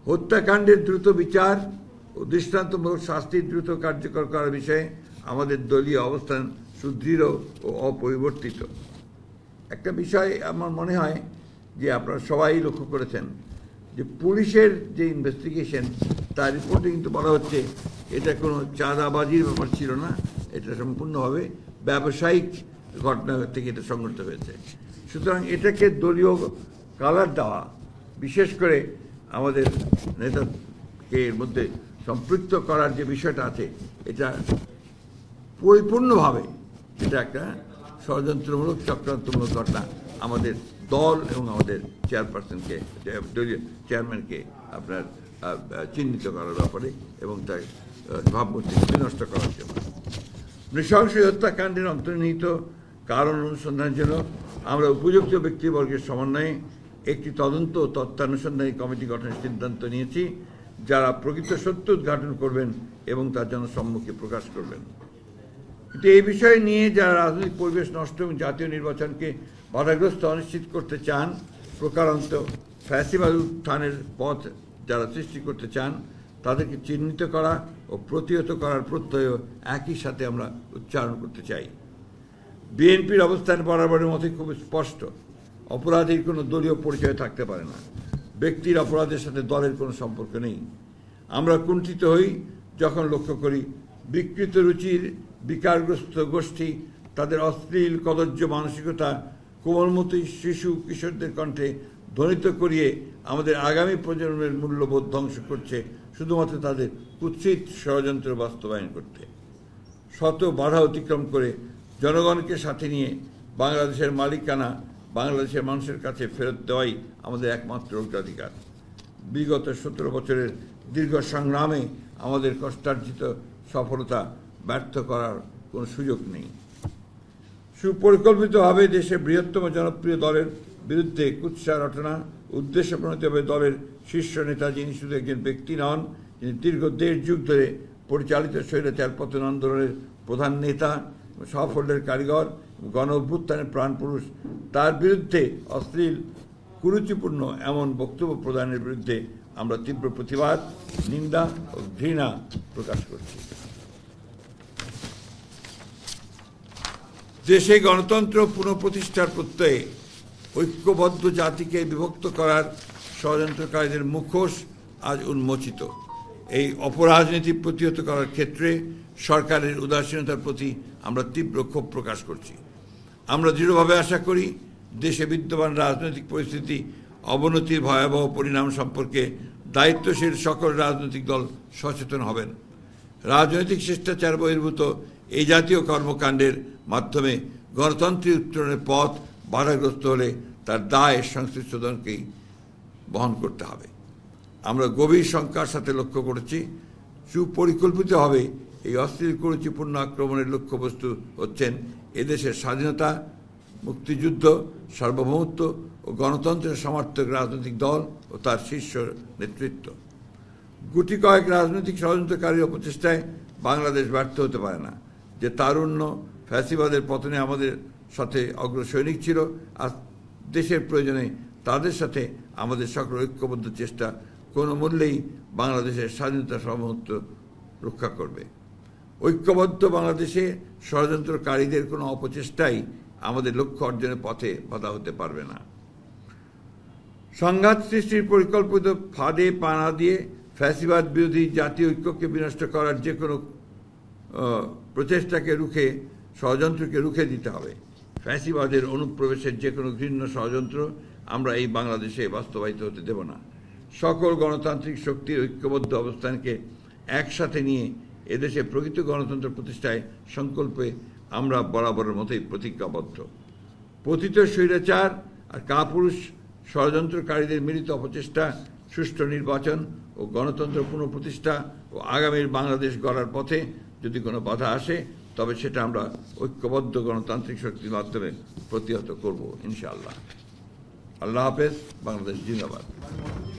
হত্যাকাণ্ডের দ্রুত বিচার ও দৃষ্টান্তমূলক শাস্তি দ্রুত কার্যকর করার বিষয়ে আমাদের দলীয় অবস্থান সুদৃঢ় ও অপরিবর্তিত। একটা বিষয় আমার মনে হয় যে আপনারা সবাই লক্ষ্য করেছেন যে পুলিশের যে ইনভেস্টিগেশন তার রিপোর্টে কিন্তু বলা হচ্ছে এটা কোনো চাঁদাবাজির ব্যাপার ছিল না, এটা সম্পূর্ণভাবে ব্যবসায়িক ঘটনা থেকে এটা সংঘটিত হয়েছে। সুতরাং এটাকে দলীয় কালার দেওয়া, বিশেষ করে আমাদের নেতাকে এর মধ্যে সম্পৃক্ত করার যে বিষয়টা আছে, এটা পরিপূর্ণভাবে এটা একটা ষড়যন্ত্রমূলক চক্রান্তমূলক ঘটনা আমাদের দল এবং আমাদের চেয়ারপারসনকে, দলীয় চেয়ারম্যানকে আপনার চিহ্নিত করার ব্যাপারে এবং তার ভাবমূর্তি বিনষ্ট করার জন্য। নৃশংস হত্যাকাণ্ডের অন্তর্নিহিত কারণ অনুসন্ধানের জন্য আমরা উপযুক্ত ব্যক্তিবর্গের সমন্বয়ে একটি তদন্ত ও তথ্যানুসন্ধানী কমিটি গঠনের সিদ্ধান্ত নিয়েছি, যারা প্রকৃত সত্য উদ্ঘাটন করবেন এবং তার জন্য সম্মুখে প্রকাশ করবেন। কিন্তু এই বিষয় নিয়ে যারা রাজনৈতিক পরিবেশ নষ্ট এবং জাতীয় নির্বাচনকে বাধাগ্রস্ত অনিশ্চিত করতে চান, প্রকারান্ত ফ্যাসিবাদ উত্থানের পথ যারা সৃষ্টি করতে চান, তাদেরকে চিহ্নিত করা ও প্রতিহত করার প্রত্যয় একই সাথে আমরা উচ্চারণ করতে চাই। বিএনপির অবস্থান বরাবরের মতোই খুব স্পষ্ট। অপরাধীর কোনো দলীয় পরিচয় থাকতে পারে না। ব্যক্তির অপরাধের সাথে দলের কোনো সম্পর্ক নেই। আমরা কুণ্ঠিত হই যখন লক্ষ্য করি বিকৃত রুচির বিকারগ্রস্ত গোষ্ঠী তাদের অশ্লীল কদর্য মানসিকতা কোমলমতি শিশু কিশোরদের কণ্ঠে ধ্বনিত করিয়ে আমাদের আগামী প্রজন্মের মূল্যবোধ ধ্বংস করছে, শুধুমাত্র তাদের কুৎসিত ষড়যন্ত্র বাস্তবায়ন করতে। শত বাধা অতিক্রম করে জনগণকে সাথে নিয়ে বাংলাদেশের মালিকানা বাংলাদেশের মানুষের কাছে ফেরত দেওয়াই আমাদের একমাত্র অগ্রাধিকার। বিগত 17 বছরের দীর্ঘ সংগ্রামে আমাদের কষ্টার্জিত সফলতা ব্যর্থ করার কোনো সুযোগ নেই। সুপরিকল্পিতভাবে দেশের বৃহত্তম জনপ্রিয় দলের বিরুদ্ধে কুৎসা রটনা, উদ্দেশ্য প্রণীতভাবে দলের শীর্ষ নেতা, যিনি শুধু একজন ব্যক্তি নন, যিনি দীর্ঘ 1.5 যুগ ধরে পরিচালিত স্বৈরাচার পতন আন্দোলনের প্রধান নেতা, সাফল্যের কারিগর, গণ অভ্যুত্থানের প্রাণপুরুষ, তার বিরুদ্ধে অশ্লীল কুরুচিপূর্ণ এমন বক্তব্য প্রদানের বিরুদ্ধে আমরা তীব্র প্রতিবাদ, নিন্দা ও ঘৃণা প্রকাশ করছি। দেশে গণতন্ত্র পুনঃপ্রতিষ্ঠার প্রত্যয়ে ঐক্যবদ্ধ জাতিকে বিভক্ত করার ষড়যন্ত্রকারীদের মুখোশ আজ উন্মোচিত। এই অপরাজনীতি প্রতিহত করার ক্ষেত্রে সরকারের উদাসীনতার প্রতি আমরা তীব্র ক্ষোভ প্রকাশ করছি। আমরা দৃঢ়ভাবে আশা করি দেশে বিদ্যমান রাজনৈতিক পরিস্থিতি অবনতির ভয়াবহ পরিণাম সম্পর্কে দায়িত্বশীল সকল রাজনৈতিক দল সচেতন হবেন। রাজনৈতিক শিষ্টাচার বহির্ভূত এই জাতীয় কর্মকাণ্ডের মাধ্যমে গণতন্ত্রের উত্তরণের পথ বাধাগ্রস্ত হলে তার দায় সংশ্লিষ্ট দলকেই বহন করতে হবে। আমরা গভীর শঙ্কার সাথে লক্ষ্য করেছি সুপরিকল্পিতভাবে এই অশ্লীল কুরুচিপূর্ণ আক্রমণের লক্ষ্যবস্তু হচ্ছেন এদেশের স্বাধীনতা, মুক্তিযুদ্ধ, সার্বভৌমত্ব ও গণতন্ত্রের সমর্থক রাজনৈতিক দল ও তার শীর্ষ নেতৃত্ব। গুটি কয়েক রাজনৈতিক ষড়যন্ত্রকারীর অপচেষ্টায় বাংলাদেশ ব্যর্থ হতে পারে না। যে তারুণ্য ফ্যাসিবাদের পতনে আমাদের সাথে অগ্রসৈনিক ছিল, আর দেশের প্রয়োজনে তাদের সাথে আমাদের সকল ঐক্যবদ্ধ চেষ্টা কোনো মূল্যেই বাংলাদেশের স্বাধীনতা সার্বভৌমত্ব রক্ষা করবে। ঐক্যবদ্ধ বাংলাদেশে ষড়যন্ত্রকারীদের কোনো অপচেষ্টাই আমাদের লক্ষ্য অর্জনের পথে বাধা হতে পারবে না। সংঘাত সৃষ্টির পরিকল্পিত ফাঁদে পা না দিয়ে ফ্যাসিবাদ বিরোধী জাতীয় ঐক্যকে বিনষ্ট করার যে কোনো প্রচেষ্টাকে রুখে, ষড়যন্ত্রকে রুখে দিতে হবে। ফ্যাসিবাদের অনুপ্রবেশের যে কোনো ঘৃণ্য ষড়যন্ত্র আমরা এই বাংলাদেশে বাস্তবায়িত হতে দেব না। সকল গণতান্ত্রিক শক্তির ঐক্যবদ্ধ অবস্থানকে একসাথে নিয়ে এদেশে প্রকৃত গণতন্ত্র প্রতিষ্ঠায় সংকল্পে আমরা বরাবরের মতোই প্রতিজ্ঞাবদ্ধ। পতিত স্বৈরাচার আর কাপুরুষ ষড়যন্ত্রকারীদের মিলিত অপচেষ্টা, সুষ্ঠু নির্বাচন ও গণতন্ত্র পুনঃপ্রতিষ্ঠা ও আগামীর বাংলাদেশ গড়ার পথে যদি কোনো বাধা আসে, তবে সেটা আমরা ঐক্যবদ্ধ গণতান্ত্রিক শক্তির মাধ্যমে প্রতিহত করব ইনশাআল্লাহ। আল্লাহ হাফেজ। বাংলাদেশ জিন্দাবাদ।